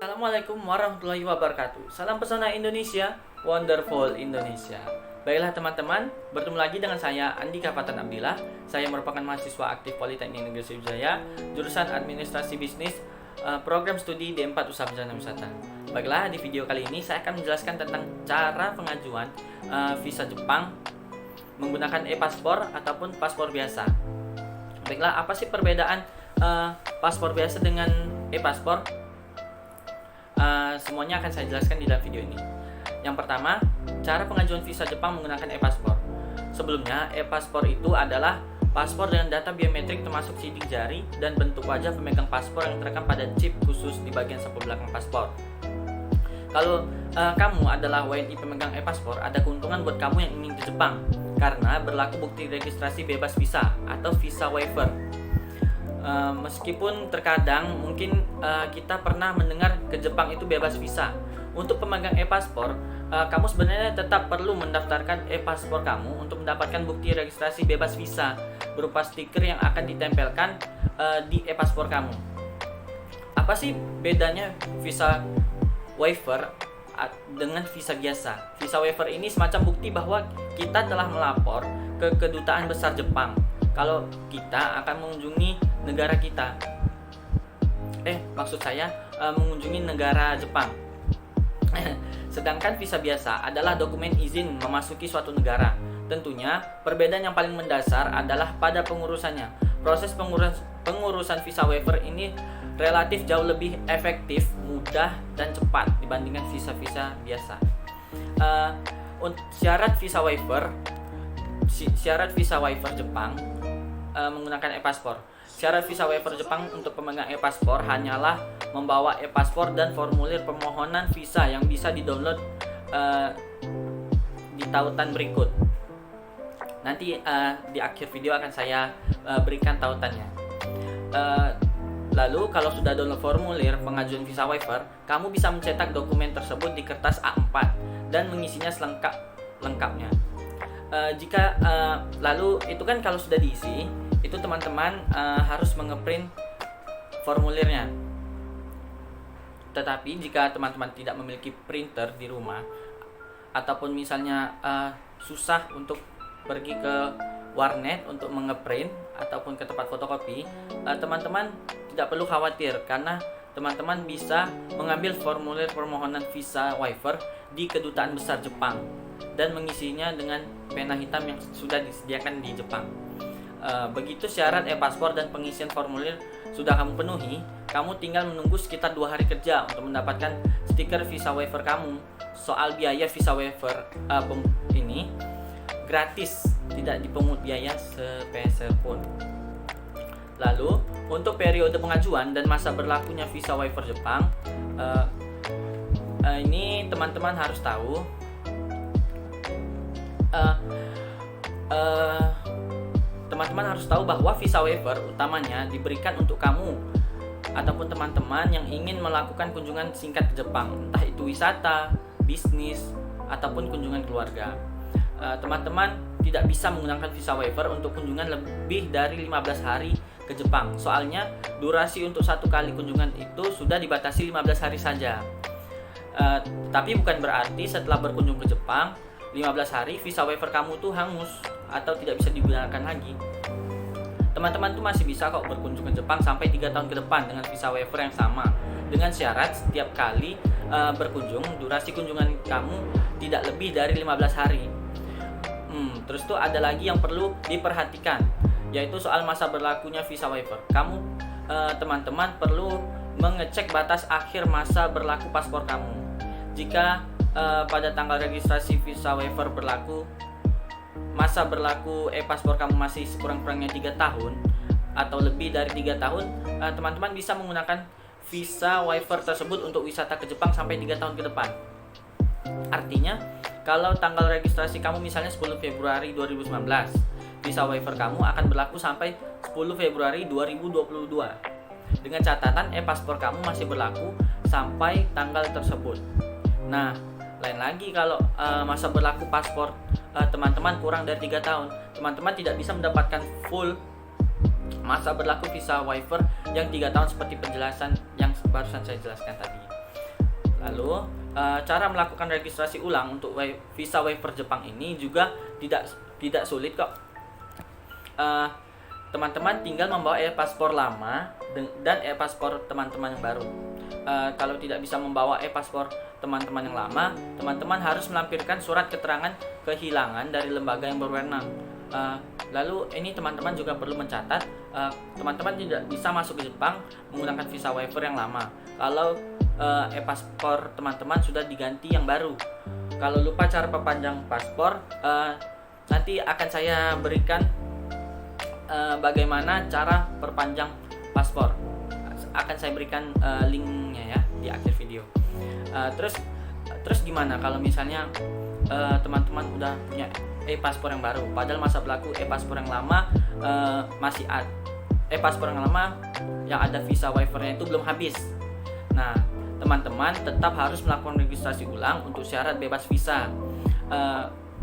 Assalamualaikum warahmatullahi wabarakatuh. Salam pesona Indonesia, wonderful Indonesia. Baiklah teman-teman, bertemu lagi dengan saya Andika Fatan Abdillah. Saya merupakan mahasiswa aktif Politeknik Negeri Sriwijaya, jurusan Administrasi Bisnis, program studi D4 Usaha Perjalanan Wisata. Baiklah, di video kali ini saya akan menjelaskan tentang cara pengajuan visa Jepang menggunakan e-paspor ataupun paspor biasa. Baiklah, apa sih perbedaan paspor biasa dengan e-paspor? Semuanya akan saya jelaskan di dalam video ini. Yang pertama, cara pengajuan visa Jepang menggunakan e-paspor. Sebelumnya, e-paspor itu adalah paspor dengan data biometrik termasuk sidik jari dan bentuk wajah pemegang paspor yang terekam pada chip khusus di bagian sampul belakang paspor. Kalau kamu adalah WNI pemegang e-paspor, ada keuntungan buat kamu yang ingin ke Jepang karena berlaku bukti registrasi bebas visa atau visa waiver. Meskipun terkadang mungkin kita pernah mendengar ke Jepang itu bebas visa. Untuk pemegang e-paspor, kamu sebenarnya tetap perlu mendaftarkan e-paspor kamu untuk mendapatkan bukti registrasi bebas visa berupa stiker yang akan ditempelkan di e-paspor kamu. Apa sih bedanya visa waiver dengan visa biasa? Visa waiver ini semacam bukti bahwa kita telah melapor ke kedutaan besar Jepang kalau kita akan mengunjungi negara kita. Maksud saya mengunjungi negara Jepang. Sedangkan visa biasa adalah dokumen izin memasuki suatu negara. Tentunya perbedaan yang paling mendasar adalah pada pengurusannya. Proses pengurusan visa waiver ini relatif jauh lebih efektif, mudah, dan cepat dibandingkan visa-visa biasa. Syarat visa waiver Jepang menggunakan e-paspor. Syarat visa waiver Jepang untuk pemegang e-paspor hanyalah membawa e-paspor dan formulir permohonan visa yang bisa di-download di tautan berikut. Nanti di akhir video akan saya berikan tautannya. Lalu kalau sudah download formulir pengajuan visa waiver, kamu bisa mencetak dokumen tersebut di kertas A4 dan mengisinya lengkapnya. Lalu itu kan kalau sudah diisi, itu teman-teman harus mengeprint formulirnya. Tetapi jika teman-teman tidak memiliki printer di rumah ataupun misalnya susah untuk pergi ke warnet untuk mengeprint ataupun ke tempat fotokopi, teman-teman tidak perlu khawatir karena teman-teman bisa mengambil formulir permohonan visa waiver di kedutaan besar Jepang dan mengisinya dengan pena hitam yang sudah disediakan di Jepang. Begitu syarat e-paspor dan pengisian formulir sudah kamu penuhi, kamu tinggal menunggu sekitar 2 hari kerja untuk mendapatkan stiker visa waiver kamu. Soal biaya visa waiver ini gratis, tidak dipungut biaya sepeser pun. Lalu untuk periode pengajuan dan masa berlakunya visa waiver Jepang, ini teman-teman harus tahu. Teman-teman harus tahu bahwa visa waiver utamanya diberikan untuk kamu ataupun teman-teman yang ingin melakukan kunjungan singkat ke Jepang, entah itu wisata, bisnis, ataupun kunjungan keluarga. Teman-teman tidak bisa menggunakan visa waiver untuk kunjungan lebih dari 15 hari ke Jepang. Soalnya durasi untuk satu kali kunjungan itu sudah dibatasi 15 hari saja. Tapi bukan berarti setelah berkunjung ke Jepang 15 hari visa waiver kamu tuh hangus atau tidak bisa digunakan lagi. Teman-teman tuh masih bisa kok berkunjung ke Jepang sampai 3 tahun ke depan dengan visa waiver yang sama, dengan syarat setiap kali berkunjung durasi kunjungan kamu tidak lebih dari 15 hari. Terus tuh ada lagi yang perlu diperhatikan, yaitu soal masa berlakunya visa waiver. Kamu teman-teman perlu mengecek batas akhir masa berlaku paspor kamu. Jika pada tanggal registrasi visa waiver berlaku, masa berlaku e-paspor kamu masih sekurang-kurangnya 3 tahun atau lebih dari 3 tahun, teman-teman bisa menggunakan visa waiver tersebut untuk wisata ke Jepang sampai 3 tahun ke depan. Artinya, kalau tanggal registrasi kamu misalnya 10 Februari 2019, visa waiver kamu akan berlaku sampai 10 Februari 2022. Dengan catatan e-paspor kamu masih berlaku sampai tanggal tersebut. Nah, lain lagi kalau masa berlaku paspor teman-teman kurang dari 3 tahun, teman-teman tidak bisa mendapatkan full masa berlaku visa waiver yang 3 tahun seperti penjelasan yang barusan saya jelaskan tadi. Lalu cara melakukan registrasi ulang untuk visa waiver Jepang ini juga tidak sulit kok. Teman-teman tinggal membawa e-paspor lama dan e-paspor teman-teman yang baru. Kalau tidak bisa membawa e-paspor teman-teman yang lama, teman-teman harus melampirkan surat keterangan kehilangan dari lembaga yang berwenang. Lalu ini teman-teman juga perlu mencatat, teman-teman tidak bisa masuk ke Jepang menggunakan visa waiver yang lama kalau e-paspor teman-teman sudah diganti yang baru. Kalau lupa cara perpanjang paspor, nanti akan saya berikan bagaimana cara perpanjang paspor. Akan saya berikan linknya ya di akhir video. Terus gimana kalau misalnya teman-teman udah punya e-paspor yang baru, padahal masa berlaku e-paspor yang lama masih e-paspor yang lama yang ada visa waivernya itu belum habis. Nah, teman-teman tetap harus melakukan registrasi ulang untuk syarat bebas visa.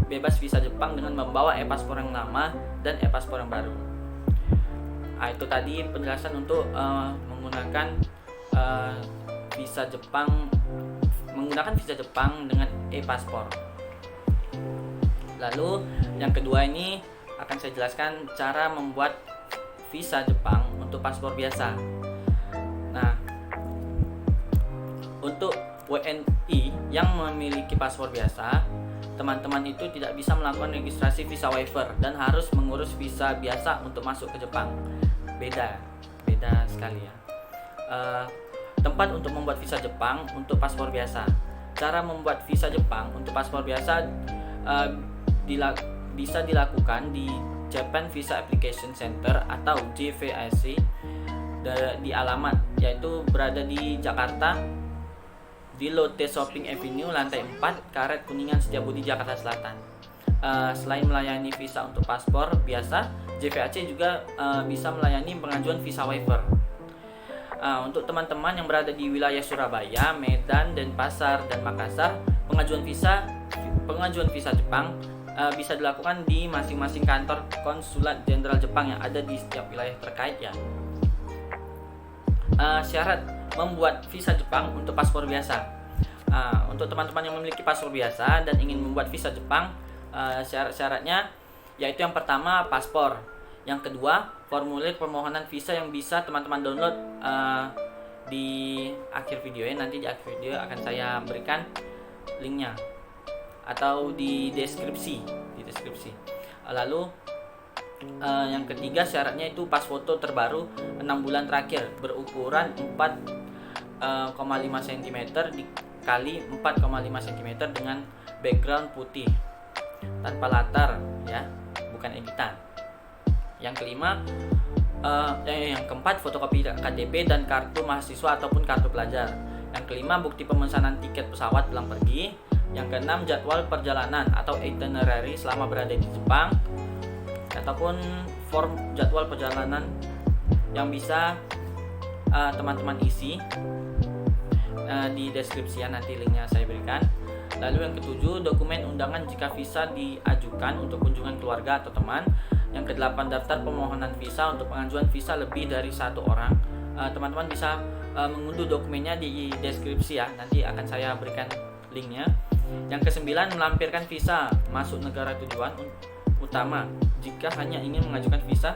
Bebas visa Jepang dengan membawa e-paspor yang lama dan e-paspor yang baru. Itu tadi penjelasan untuk menggunakan visa Jepang dengan e-paspor. Lalu yang kedua ini akan saya jelaskan cara membuat visa Jepang untuk paspor biasa. Nah, untuk WNI yang memiliki paspor biasa, teman-teman itu tidak bisa melakukan registrasi visa waiver dan harus mengurus visa biasa untuk masuk ke Jepang. Beda sekali ya. Tempat untuk membuat visa Jepang untuk paspor biasa. Cara membuat visa Jepang untuk paspor biasa bisa dilakukan di Japan Visa Application Center atau JVAC di alamat yaitu berada di Jakarta di Lotte Shopping Avenue lantai 4 Karet Kuningan Setiabudi Jakarta Selatan. Selain melayani visa untuk paspor biasa, JVAC juga bisa melayani pengajuan visa waiver. Untuk teman-teman yang berada di wilayah Surabaya, Medan, Denpasar, dan Makassar, pengajuan visa Jepang bisa dilakukan di masing-masing kantor konsulat jenderal Jepang yang ada di setiap wilayah terkait ya. Syarat membuat visa Jepang untuk paspor biasa. Untuk teman-teman yang memiliki paspor biasa dan ingin membuat visa Jepang, syarat-syaratnya yaitu yang pertama paspor, yang kedua formulir permohonan visa yang bisa teman-teman download di akhir video ya. Nanti di akhir video akan saya berikan linknya atau di deskripsi. Lalu yang ketiga syaratnya itu pas foto terbaru 6 bulan terakhir berukuran 4,5 cm dikali 4,5 cm dengan background putih tanpa latar ya, bukan editan. Yang kelima yang keempat fotokopi KTP dan kartu mahasiswa ataupun kartu pelajar. Yang kelima bukti pemesanan tiket pesawat pulang pergi. Yang keenam jadwal perjalanan atau itinerary selama berada di Jepang ataupun form jadwal perjalanan yang bisa teman-teman isi di deskripsi nanti linknya saya berikan. Lalu yang ketujuh dokumen undangan jika visa diajukan untuk kunjungan keluarga atau teman. Yang kedelapan daftar permohonan visa untuk pengajuan visa lebih dari satu orang. Teman-teman bisa mengunduh dokumennya di deskripsi ya, nanti akan saya berikan linknya. Yang kesembilan melampirkan visa masuk negara tujuan utama jika hanya ingin mengajukan visa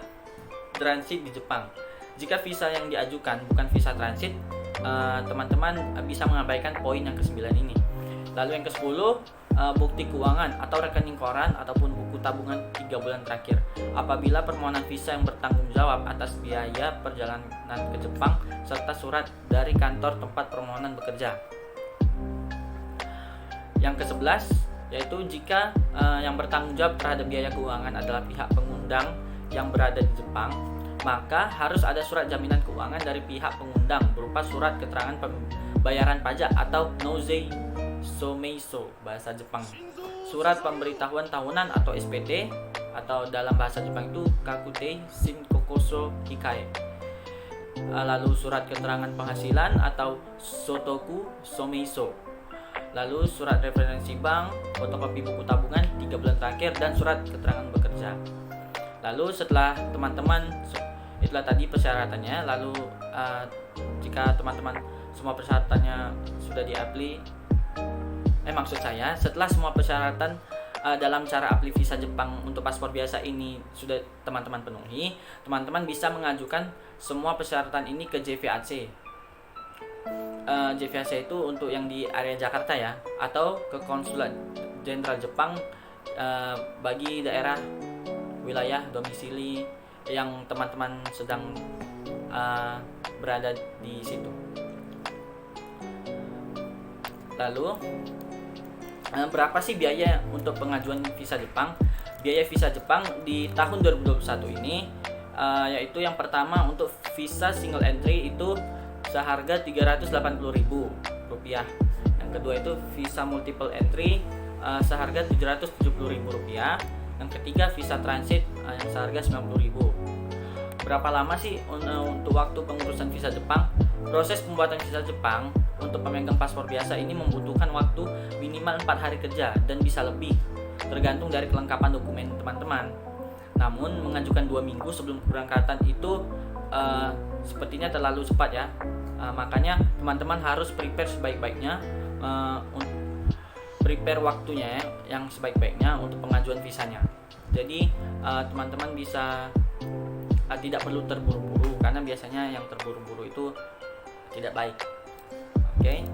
transit di Jepang. Jika visa yang diajukan bukan visa transit, teman-teman bisa mengabaikan poin yang ke-9 ini. Lalu yang ke-10 bukti keuangan atau rekening koran ataupun buku tabungan 3 bulan terakhir apabila permohonan visa yang bertanggung jawab atas biaya perjalanan ke Jepang serta surat dari kantor tempat permohonan bekerja. Yang ke-11 yaitu jika yang bertanggung jawab terhadap biaya keuangan adalah pihak pengundang yang berada di Jepang, maka harus ada surat jaminan keuangan dari pihak pengundang berupa surat keterangan pembayaran pajak atau Nozei Someiso bahasa Jepang, surat pemberitahuan tahunan atau SPT atau dalam bahasa Jepang itu Kakutei Shinkokuso Kikae. Lalu surat keterangan penghasilan atau Sotoku Someiso. Lalu surat referensi bank, fotokopi buku tabungan 3 bulan terakhir dan surat keterangan bekerja. Lalu setelah teman-teman itulah tadi persyaratannya. Lalu jika teman-teman semua persyaratannya sudah maksud saya setelah semua persyaratan dalam cara apply visa Jepang untuk paspor biasa ini sudah teman-teman penuhi, teman-teman bisa mengajukan semua persyaratan ini ke JVAC. JVAC itu untuk yang di area Jakarta ya, atau ke Konsulat Jenderal Jepang bagi daerah wilayah domisili yang teman-teman sedang berada di situ. Lalu berapa sih biaya untuk pengajuan visa Jepang? Biaya visa Jepang di tahun 2021 ini yaitu yang pertama untuk visa single entry itu seharga Rp380.000. Yang kedua itu visa multiple entry seharga Rp770.000. Yang ketiga visa transit yang seharga Rp90.000. Berapa lama sih untuk waktu pengurusan visa Jepang? Proses pembuatan visa Jepang untuk pemegang paspor biasa ini membutuhkan waktu minimal 4 hari kerja dan bisa lebih, tergantung dari kelengkapan dokumen teman-teman. Namun mengajukan 2 minggu sebelum keberangkatan itu sepertinya terlalu cepat ya. Makanya teman-teman harus prepare sebaik-baiknya, prepare waktunya yang sebaik-baiknya untuk pengajuan visanya. Jadi teman-teman bisa tidak perlu terburu-buru, karena biasanya yang terburu-buru itu tidak baik. Oke.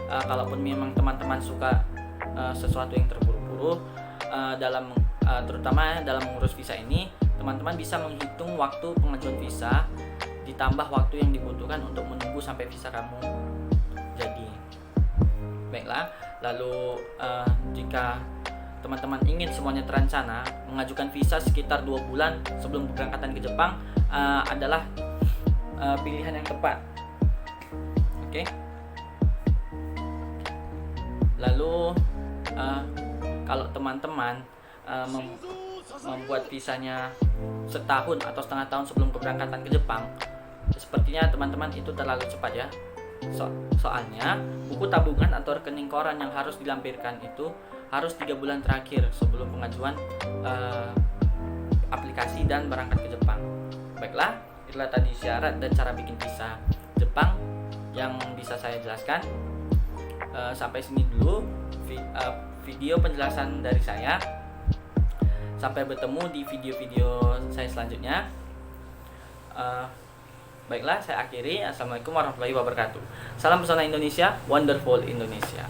Kalaupun memang teman-teman suka sesuatu yang terburu-buru terutama dalam mengurus visa ini, teman-teman bisa menghitung waktu pengajuan visa ditambah waktu yang dibutuhkan untuk menunggu sampai visa kamu jadi. Baiklah, lalu jika teman-teman ingin semuanya terencana, mengajukan visa sekitar 2 bulan sebelum keberangkatan ke Jepang adalah pilihan yang tepat. Oke. Lalu kalau teman-teman membuat visanya setahun atau setengah tahun sebelum keberangkatan ke Jepang, sepertinya teman-teman itu terlalu cepat ya. Soalnya buku tabungan atau rekening koran yang harus dilampirkan itu harus 3 bulan terakhir sebelum pengajuan aplikasi dan berangkat ke Jepang. Baiklah, itulah tadi syarat dan cara bikin visa Jepang yang bisa saya jelaskan. Sampai sini dulu video penjelasan dari saya. Sampai bertemu di video-video saya selanjutnya. Baiklah, saya akhiri. Assalamualaikum warahmatullahi wabarakatuh. Salam pesona Indonesia, wonderful Indonesia.